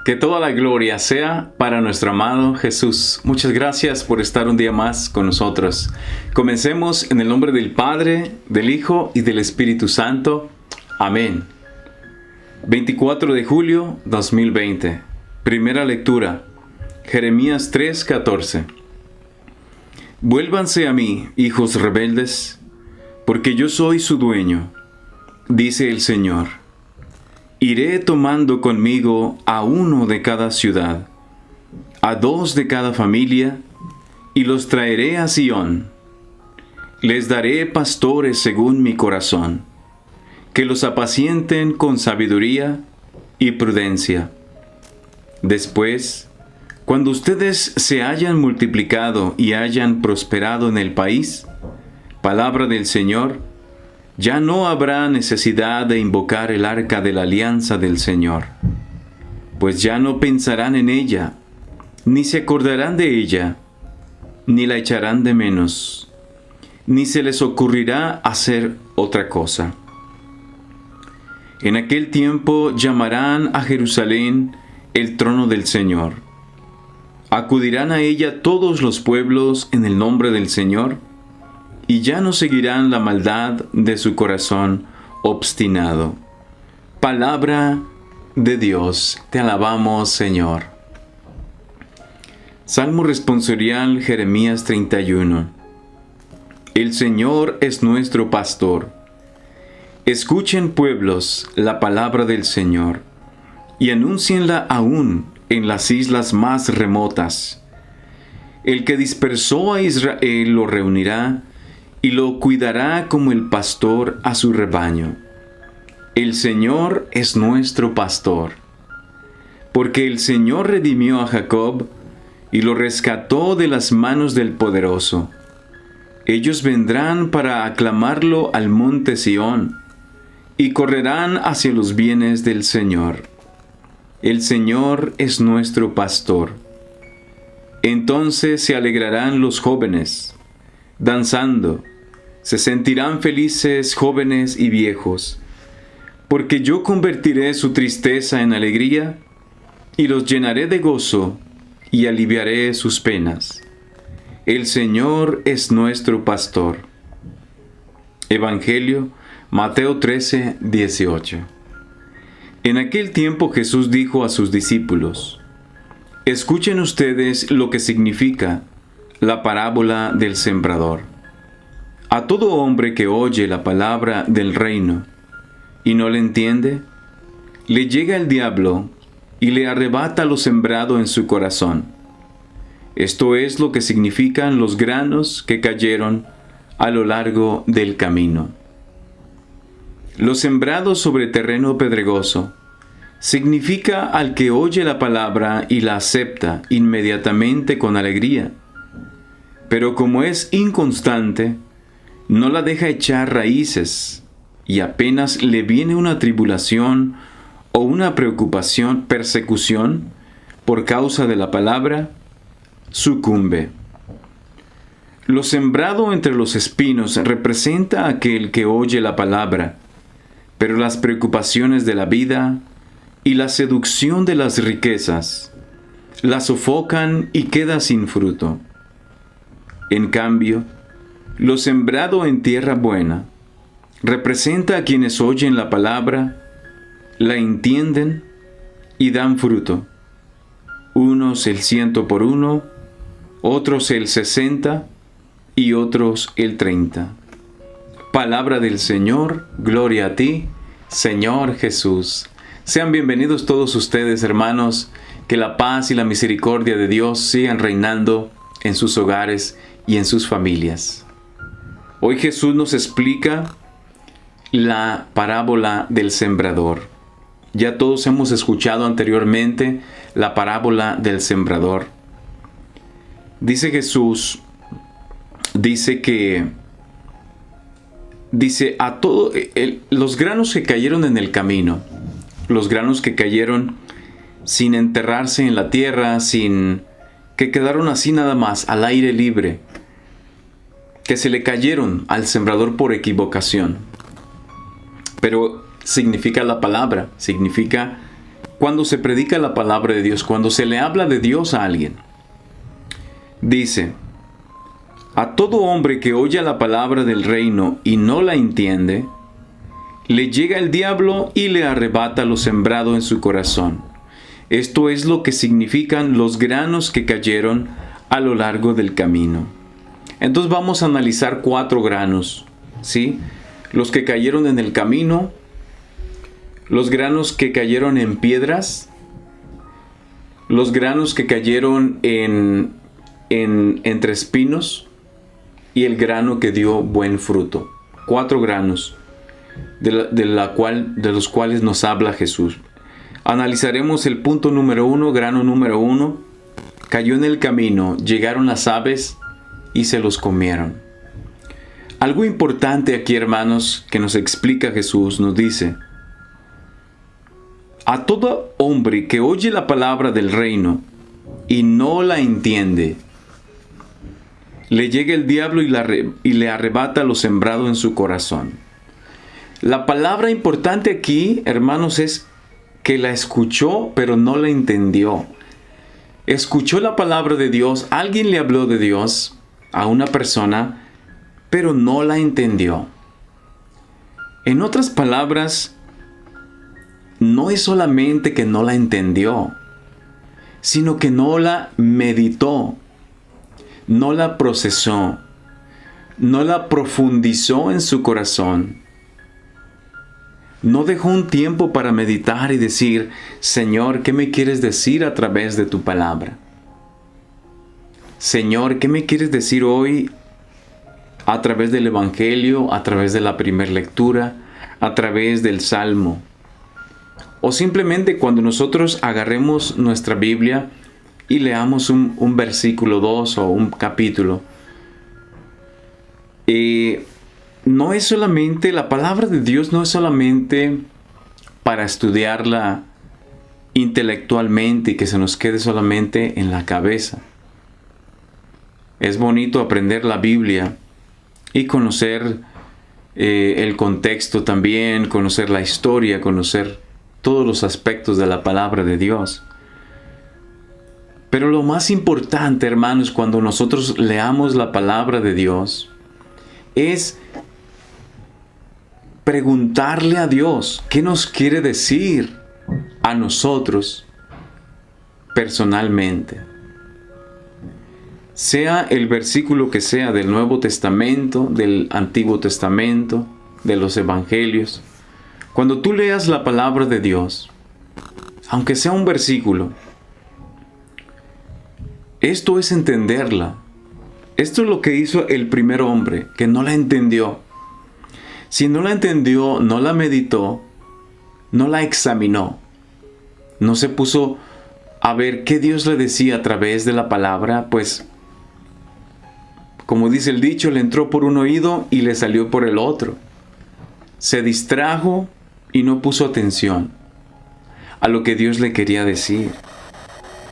Que toda la gloria sea para nuestro amado Jesús. Muchas gracias por estar un día más con nosotros. Comencemos en el nombre del Padre, del Hijo y del Espíritu Santo. Amén. 24 de julio 2020. Primera lectura. Jeremías 3:14. Vuélvanse a mí, hijos rebeldes, porque yo soy su dueño, dice el Señor. Iré tomando conmigo a uno de cada ciudad, a dos de cada familia, y los traeré a Sión. Les daré pastores según mi corazón, que los apacienten con sabiduría y prudencia. Después, cuando ustedes se hayan multiplicado y hayan prosperado en el país, palabra del Señor, ya no habrá necesidad de invocar el arca de la alianza del Señor, pues ya no pensarán en ella, ni se acordarán de ella, ni la echarán de menos, ni se les ocurrirá hacer otra cosa. En aquel tiempo llamarán a Jerusalén el trono del Señor. Acudirán a ella todos los pueblos en el nombre del Señor, y ya no seguirán la maldad de su corazón obstinado. Palabra de Dios, te alabamos, Señor. Salmo responsorial Jeremías 31. El Señor es nuestro pastor. Escuchen, pueblos, la palabra del Señor, y anúncienla aún en las islas más remotas. El que dispersó a Israel lo reunirá, y lo cuidará como el pastor a su rebaño. El Señor es nuestro pastor. Porque el Señor redimió a Jacob y lo rescató de las manos del poderoso. Ellos vendrán para aclamarlo al monte Sión y correrán hacia los bienes del Señor. El Señor es nuestro pastor. Entonces se alegrarán los jóvenes, danzando, se sentirán felices jóvenes y viejos, porque yo convertiré su tristeza en alegría, y los llenaré de gozo, y aliviaré sus penas. El Señor es nuestro pastor. Evangelio, Mateo 13:18. En aquel tiempo Jesús dijo a sus discípulos: Escuchen ustedes lo que significa la parábola del sembrador. A todo hombre que oye la palabra del reino y no le entiende, le llega el diablo y le arrebata lo sembrado en su corazón. Esto es lo que significan los granos que cayeron a lo largo del camino. Lo sembrado sobre terreno pedregoso significa al que oye la palabra y la acepta inmediatamente con alegría. Pero como es inconstante, no la deja echar raíces, y apenas le viene una tribulación o una persecución por causa de la palabra, sucumbe. Lo sembrado entre los espinos representa a aquel que oye la palabra, pero las preocupaciones de la vida y la seducción de las riquezas la sofocan y queda sin fruto. En cambio, lo sembrado en tierra buena representa a quienes oyen la palabra, la entienden y dan fruto. Unos el 100 por uno, otros el 60 y otros el 30. Palabra del Señor, gloria a ti, Señor Jesús. Sean bienvenidos todos ustedes, hermanos, que la paz y la misericordia de Dios sigan reinando en sus hogares y en sus familias. Hoy Jesús nos explica la parábola del sembrador. Ya todos hemos escuchado anteriormente la parábola del sembrador. Dice Jesús, los granos que cayeron en el camino, los granos que cayeron sin enterrarse en la tierra, que quedaron así nada más, al aire libre, que se le cayeron al sembrador por equivocación. Pero significa la palabra, significa cuando se predica la palabra de Dios, cuando se le habla de Dios a alguien. Dice, a todo hombre que oye la palabra del reino y no la entiende, le llega el diablo y le arrebata lo sembrado en su corazón. Esto es lo que significan los granos que cayeron a lo largo del camino. Entonces vamos a analizar 4 granos, ¿sí? Los que cayeron en el camino, los granos que cayeron en piedras, los granos que cayeron entre espinos y el grano que dio buen fruto. 4 granos de los cuales nos habla Jesús. Analizaremos el punto número 1, grano número 1. Cayó en el camino, llegaron las aves y se los comieron. Algo importante aquí, hermanos, que nos explica Jesús, nos dice: a todo hombre que oye la palabra del reino y no la entiende, le llega el diablo y le arrebata lo sembrado en su corazón. La palabra importante aquí, hermanos, es que la escuchó, pero no la entendió. Escuchó la palabra de Dios, alguien le habló de Dios a una persona, pero no la entendió. En otras palabras, no es solamente que no la entendió, sino que no la meditó, no la procesó, no la profundizó en su corazón. No dejó un tiempo para meditar y decir: Señor, ¿qué me quieres decir a través de tu palabra? Señor, ¿qué me quieres decir hoy a través del Evangelio, a través de la primera lectura, a través del Salmo? O simplemente cuando nosotros agarremos nuestra Biblia y leamos un versículo 2 o un capítulo. No es solamente, la palabra de Dios no es solamente para estudiarla intelectualmente y que se nos quede solamente en la cabeza. Es bonito aprender la Biblia y conocer el contexto también, conocer la historia, conocer todos los aspectos de la palabra de Dios. Pero lo más importante, hermanos, cuando nosotros leamos la palabra de Dios, es preguntarle a Dios qué nos quiere decir a nosotros personalmente. Sea el versículo que sea del Nuevo Testamento, del Antiguo Testamento, de los Evangelios. Cuando tú leas la palabra de Dios, aunque sea un versículo, esto es entenderla. Esto es lo que hizo el primer hombre, que no la entendió. Si no la entendió, no la meditó, no la examinó, no se puso a ver qué Dios le decía a través de la palabra, pues, como dice el dicho, le entró por un oído y le salió por el otro. Se distrajo y no puso atención a lo que Dios le quería decir.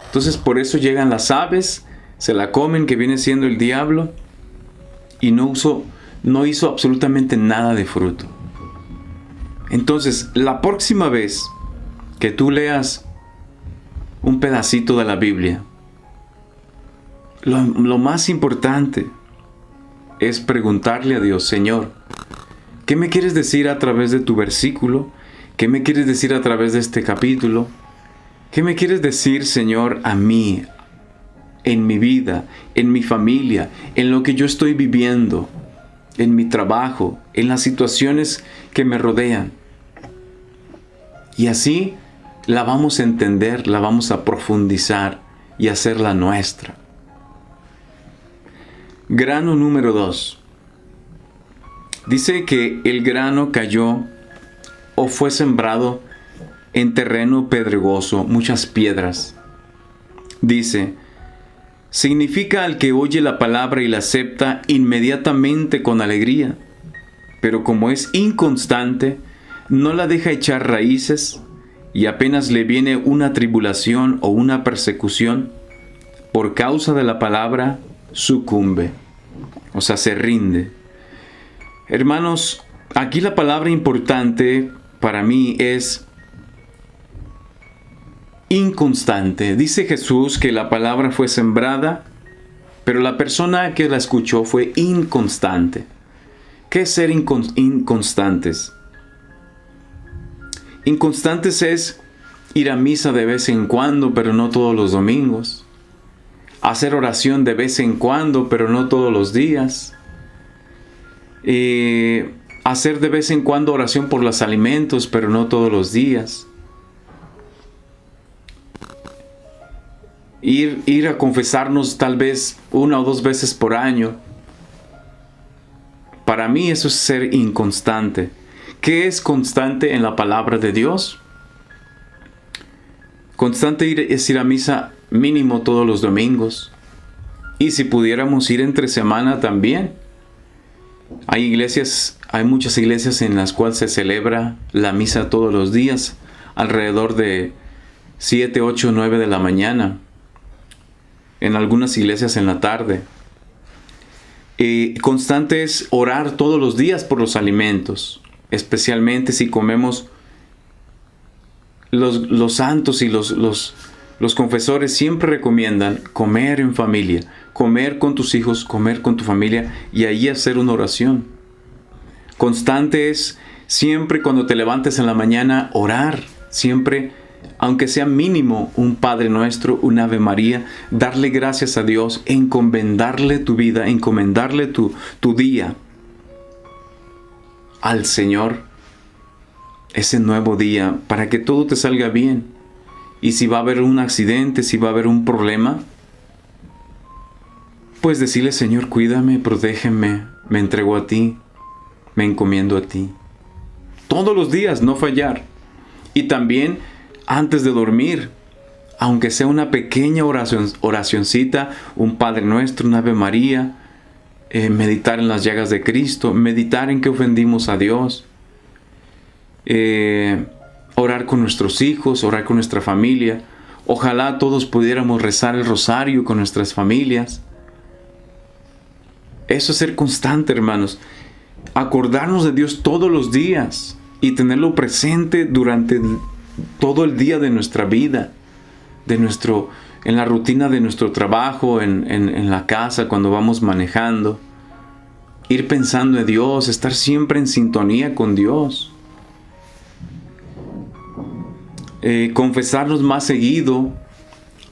Entonces por eso llegan las aves, se la comen, que viene siendo el diablo, y no hizo absolutamente nada de fruto. Entonces, la próxima vez que tú leas un pedacito de la Biblia, lo más importante es preguntarle a Dios: Señor, ¿qué me quieres decir a través de tu versículo? ¿Qué me quieres decir a través de este capítulo? ¿Qué me quieres decir, Señor, a mí, en mi vida, en mi familia, en lo que yo estoy viviendo, en mi trabajo, en las situaciones que me rodean? Y así la vamos a entender, la vamos a profundizar y hacerla nuestra. Grano número 2. Dice que el grano cayó o fue sembrado en terreno pedregoso, muchas piedras. Dice, significa al que oye la palabra y la acepta inmediatamente con alegría, pero como es inconstante, no la deja echar raíces y apenas le viene una tribulación o una persecución, por causa de la palabra, sucumbe, o sea, se rinde. Hermanos, aquí la palabra importante para mí es inconstante. Dice Jesús que la palabra fue sembrada, pero la persona que la escuchó fue inconstante. ¿Qué es ser inconstantes? Inconstantes es ir a misa de vez en cuando, pero no todos los domingos. Hacer oración de vez en cuando, pero no todos los días. Hacer de vez en cuando oración por los alimentos, pero no todos los días. Ir a confesarnos tal vez 1 o 2 veces por año. Para mí eso es ser inconstante. ¿Qué es constante en la palabra de Dios? Constante es ir a misa mínimo todos los domingos. Y si pudiéramos ir entre semana también. Hay muchas iglesias en las cuales se celebra la misa todos los días, alrededor de 7, 8, 9 de la mañana. En algunas iglesias en la tarde. Constante es orar todos los días por los alimentos, especialmente si comemos. Los santos y los confesores siempre recomiendan comer en familia, comer con tus hijos, comer con tu familia y ahí hacer una oración. Constante es siempre cuando te levantes en la mañana orar, siempre, aunque sea mínimo, un Padre Nuestro, un Ave María, darle gracias a Dios, encomendarle tu vida, encomendarle tu día al Señor, ese nuevo día, para que todo te salga bien. Y si va a haber un accidente, si va a haber un problema, pues decirle: Señor, cuídame, protégeme, me entrego a ti, me encomiendo a ti. Todos los días, no fallar. Y también antes de dormir, aunque sea una pequeña oracioncita, un Padre Nuestro, una Ave María, meditar en las llagas de Cristo, meditar en que ofendimos a Dios, orar con nuestros hijos, orar con nuestra familia. Ojalá todos pudiéramos rezar el rosario con nuestras familias. Eso es ser constante, hermanos. Acordarnos de Dios todos los días y tenerlo presente durante todo el día de nuestra vida, en la rutina de nuestro trabajo, en la casa, cuando vamos manejando. Ir pensando en Dios, estar siempre en sintonía con Dios. Confesarnos más seguido.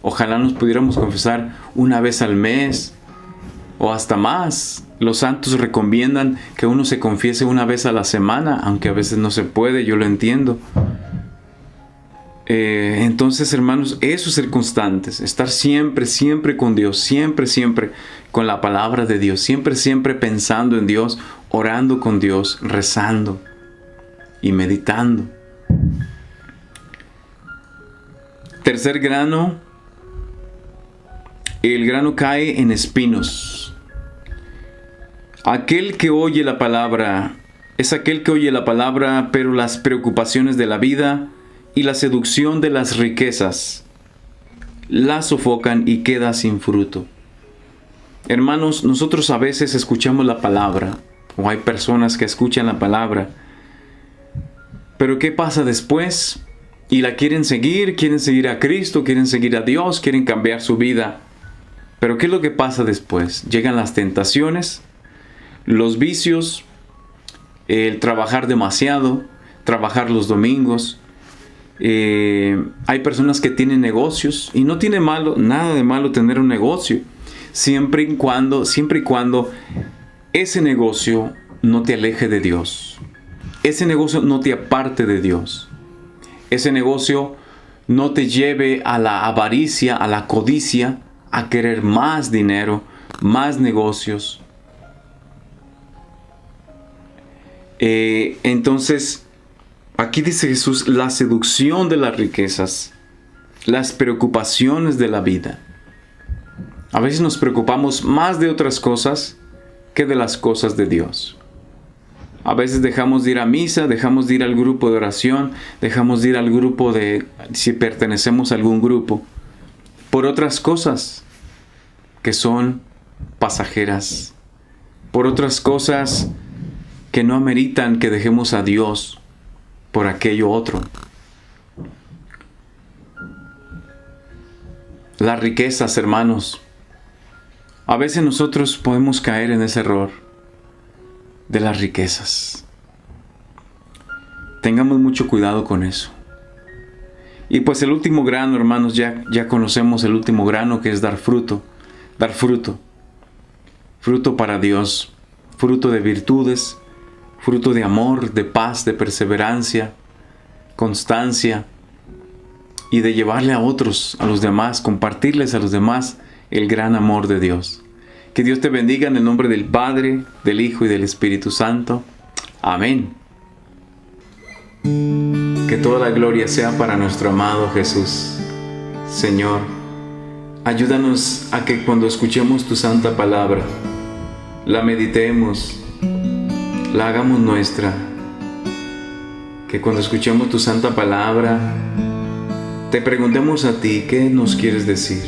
Ojalá nos pudiéramos confesar 1 vez al mes o hasta más. Los santos recomiendan que uno se confiese 1 vez a la semana, aunque a veces no se puede, yo lo entiendo. Entonces, hermanos, eso es ser constantes, estar siempre, siempre con Dios, siempre, siempre con la palabra de Dios, siempre, siempre pensando en Dios, orando con Dios, rezando y meditando. Tercer grano, el grano cae en espinos. Aquel que oye la palabra, es aquel que oye la palabra, pero las preocupaciones de la vida y la seducción de las riquezas la sofocan y queda sin fruto. Hermanos, nosotros a veces escuchamos la palabra, o hay personas que escuchan la palabra, pero ¿qué pasa después? Y la quieren seguir a Cristo, quieren seguir a Dios, quieren cambiar su vida. Pero ¿qué es lo que pasa después? Llegan las tentaciones, los vicios, el trabajar demasiado, trabajar los domingos. Hay personas que tienen negocios y no tiene nada de malo tener un negocio, siempre y cuando ese negocio no te aleje de Dios, ese negocio no te aparte de Dios, ese negocio no te lleve a la avaricia, a la codicia, a querer más dinero, más negocios. Entonces, aquí dice Jesús, la seducción de las riquezas, las preocupaciones de la vida. A veces nos preocupamos más de otras cosas que de las cosas de Dios. A veces dejamos de ir a misa, dejamos de ir al grupo de oración, dejamos de ir al grupo si pertenecemos a algún grupo, por otras cosas que son pasajeras, por otras cosas que no ameritan que dejemos a Dios por aquello otro. las riquezas, hermanos. A veces nosotros podemos caer en ese error de las riquezas. Tengamos mucho cuidado con eso. Y pues el último grano, hermanos, ya conocemos el último grano, que es dar fruto. Dar fruto. Fruto para Dios. Fruto de virtudes. Fruto de amor, de paz, de perseverancia, constancia. Y de llevarle a otros, a los demás, compartirles a los demás el gran amor de Dios. Que Dios te bendiga en el nombre del Padre, del Hijo y del Espíritu Santo. Amén. Que toda la gloria sea para nuestro amado Jesús. Señor, ayúdanos a que cuando escuchemos tu santa palabra, la meditemos, la hagamos nuestra. Que cuando escuchemos tu santa palabra, te preguntemos a ti, ¿qué nos quieres decir?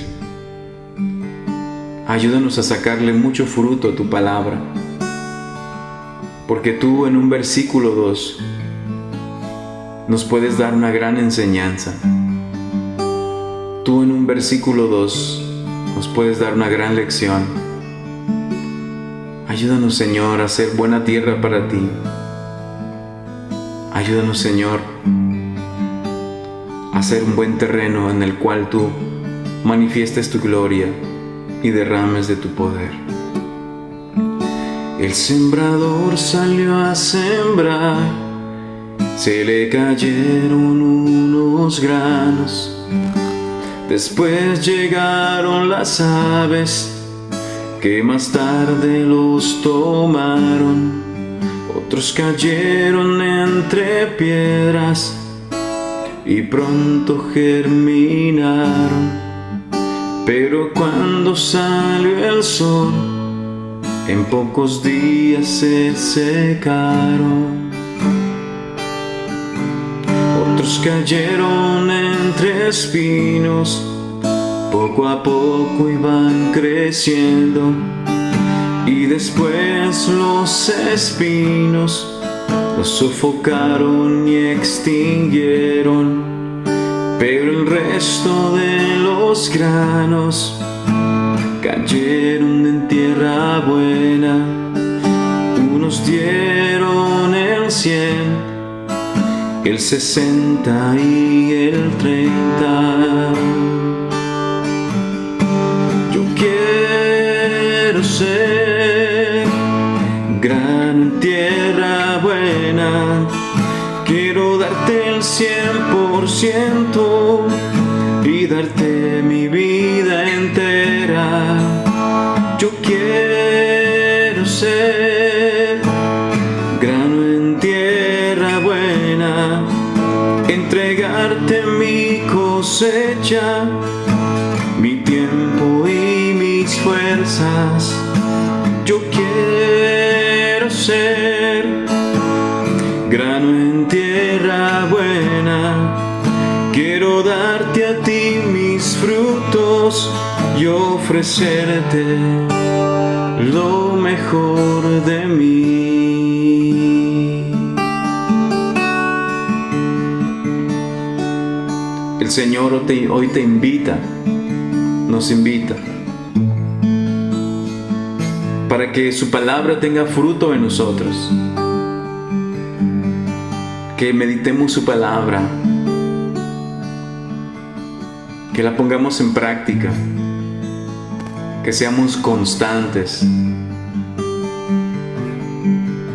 Ayúdanos a sacarle mucho fruto a tu palabra, porque tú en un versículo 2 nos puedes dar una gran enseñanza. Tú en un versículo 2 nos puedes dar una gran lección. Ayúdanos, Señor, a ser buena tierra para ti. Ayúdanos, Señor, a ser un buen terreno en el cual tú manifiestes tu gloria y derrames de tu poder. El sembrador salió a sembrar, se le cayeron unos granos, después llegaron las aves que más tarde los tomaron, otros cayeron entre piedras y pronto germinaron. Pero cuando salió el sol, en pocos días se secaron. Otros cayeron entre espinos, poco a poco iban creciendo, y después los espinos los sofocaron y extinguieron. Pero el resto de los granos cayeron en tierra buena. Unos dieron el 100, el 60 y el 30. Yo quiero ser grano en tierra buena. Quiero darte el 100% y darte mi vida entera. Yo quiero ser grano en tierra buena, entregarte mi cosecha, mi tiempo y mis fuerzas. Yo quiero ser grano en tierra buena. Quiero darte a ti mis frutos y ofrecerte lo mejor de mí. El Señor hoy te invita, nos invita, para que su palabra tenga fruto en nosotros. Que meditemos su palabra, que la pongamos en práctica, que seamos constantes,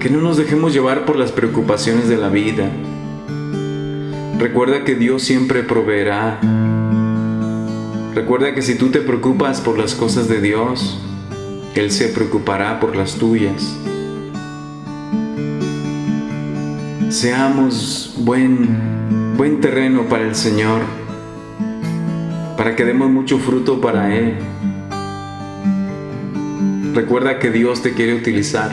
que no nos dejemos llevar por las preocupaciones de la vida. Recuerda que Dios siempre proveerá. Recuerda que si tú te preocupas por las cosas de Dios, Él se preocupará por las tuyas. Seamos buen terreno para el Señor, para que demos mucho fruto para Él. Recuerda que Dios te quiere utilizar.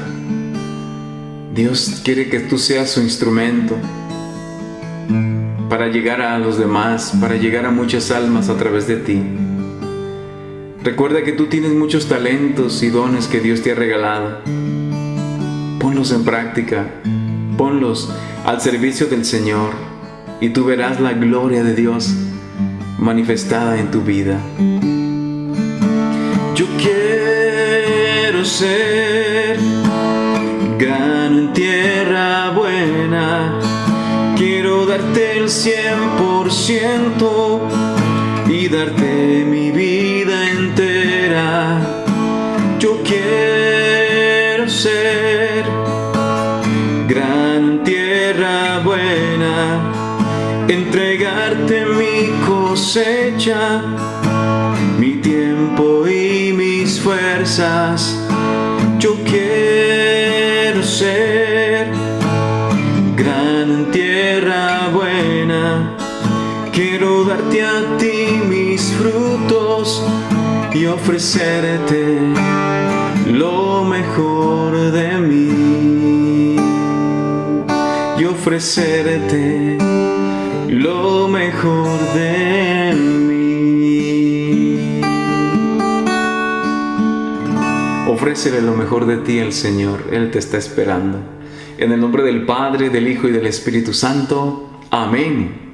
Dios quiere que tú seas su instrumento para llegar a los demás, para llegar a muchas almas a través de ti. Recuerda que tú tienes muchos talentos y dones que Dios te ha regalado. Ponlos en práctica, ponlos al servicio del Señor, y tú verás la gloria de Dios manifestada en tu vida. Yo quiero ser grano en tierra buena, quiero darte el 100% y darte mi vida entera. Yo quiero ser grano en tierra buena, entregarte mi cosecha, mi tiempo y mis fuerzas. Yo quiero ser grano en tierra buena, quiero darte a ti mis frutos y ofrecerte lo mejor de mí, y ofrecerte lo mejor de mí. Ofrécele lo mejor de ti al Señor, Él te está esperando. En el nombre del Padre, del Hijo y del Espíritu Santo. Amén.